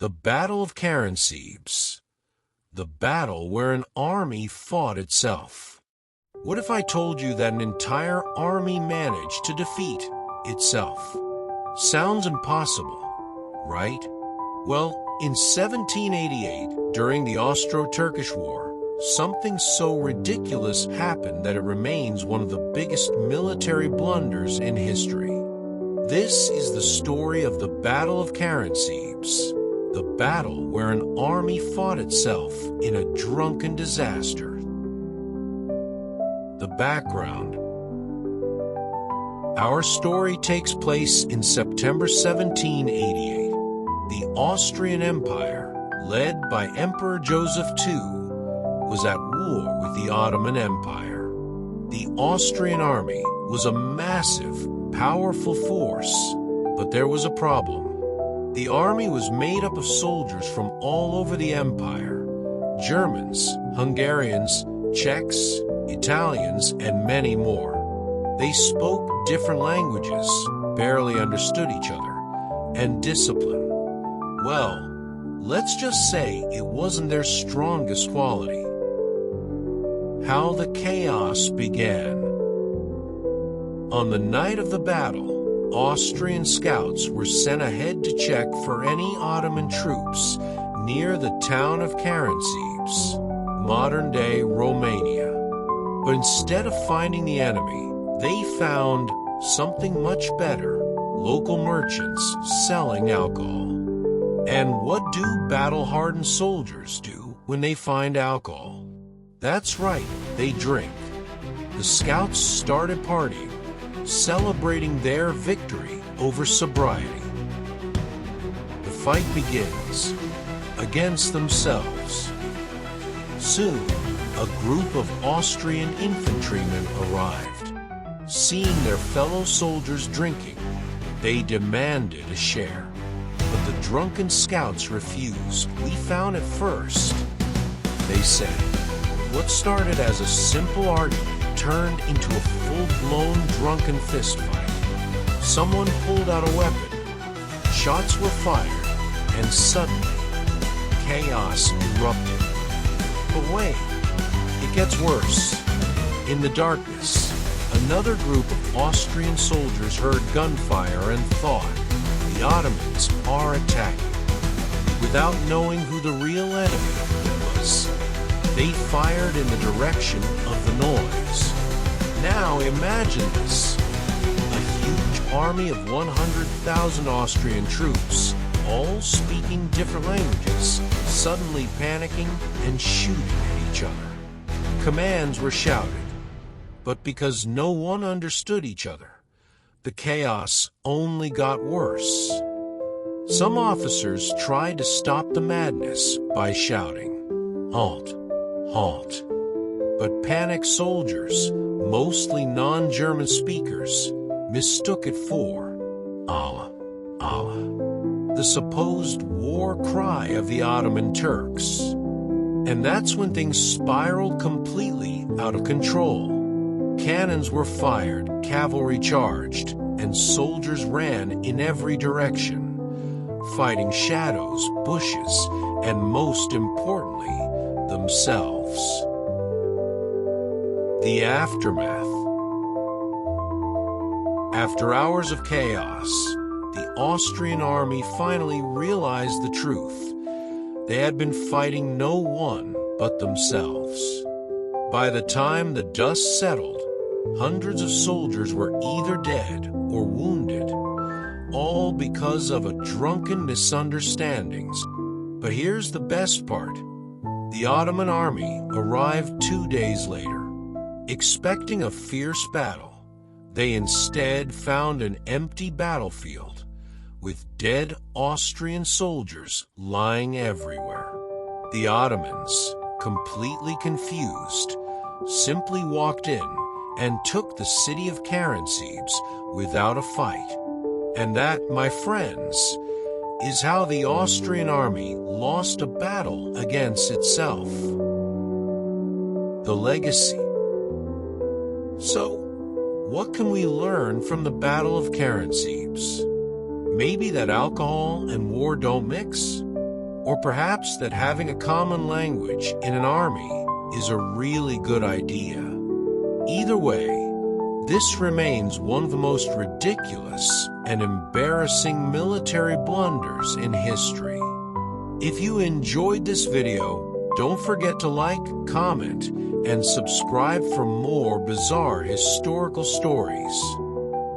The Battle of Karansebes. The battle where an army fought itself. What if I told you that an entire army managed to defeat itself? Sounds impossible, right? Well, in 1788, during the Austro-Turkish War, something so ridiculous happened that it remains one of the biggest military blunders in history. This is the story of the Battle of Karansebes, the battle where an army fought itself in a drunken disaster. The background. Our story takes place in September 1788. The Austrian Empire, led by Emperor Joseph II, was at war with the Ottoman Empire. The Austrian army was a massive, powerful force, but there was a problem. The army was made up of soldiers from all over the empire: Germans, Hungarians, Czechs, Italians, and many more. They spoke different languages, barely understood each other, and discipline, well, let's just say it wasn't their strongest quality. How the chaos began. On the night of the battle, Austrian scouts were sent ahead to check for any Ottoman troops near the town of Karansebes, modern-day Romania. But instead of finding the enemy, they found something much better: local merchants selling alcohol. And what do battle-hardened soldiers do when they find alcohol? That's right, they drink. The scouts started partying, celebrating their victory over sobriety. The fight begins against themselves. Soon, a group of Austrian infantrymen arrived. Seeing their fellow soldiers drinking, they demanded a share. But the drunken scouts refused. We found at first, they said. What started as a simple argument turned into a full-blown drunken fistfight. Someone pulled out a weapon, shots were fired, and suddenly, chaos erupted. But wait, it gets worse. In the darkness, another group of Austrian soldiers heard gunfire and thought, the Ottomans are attacking. Without knowing who the real enemy was, they fired in the direction of the noise. Now imagine this. A huge army of 100,000 Austrian troops, all speaking different languages, suddenly panicking and shooting at each other. Commands were shouted, but because no one understood each other, the chaos only got worse. Some officers tried to stop the madness by shouting, "Halt! Halt!" But panicked soldiers, mostly non-German speakers, mistook it for Allah, Allah, the supposed war cry of the Ottoman Turks. And that's when things spiraled completely out of control. Cannons were fired, cavalry charged, and soldiers ran in every direction, fighting shadows, bushes, and most importantly, themselves. The aftermath. After hours of chaos, the Austrian army finally realized the truth. They had been fighting no one but themselves. By the time the dust settled, hundreds of soldiers were either dead or wounded, all because of a drunken misunderstandings. But here's the best part. The Ottoman army arrived 2 days later. Expecting a fierce battle, they instead found an empty battlefield with dead Austrian soldiers lying everywhere. The Ottomans, completely confused, simply walked in and took the city of Karansebes without a fight. And that, my friends, is how the Austrian army lost a battle against itself. The legacy. So, what can we learn from the Battle of Karansebes? Maybe that alcohol and war don't mix? Or perhaps that having a common language in an army is a really good idea. Either way, this remains one of the most ridiculous and embarrassing military blunders in history. If you enjoyed this video, don't forget to like, comment, and subscribe for more bizarre historical stories.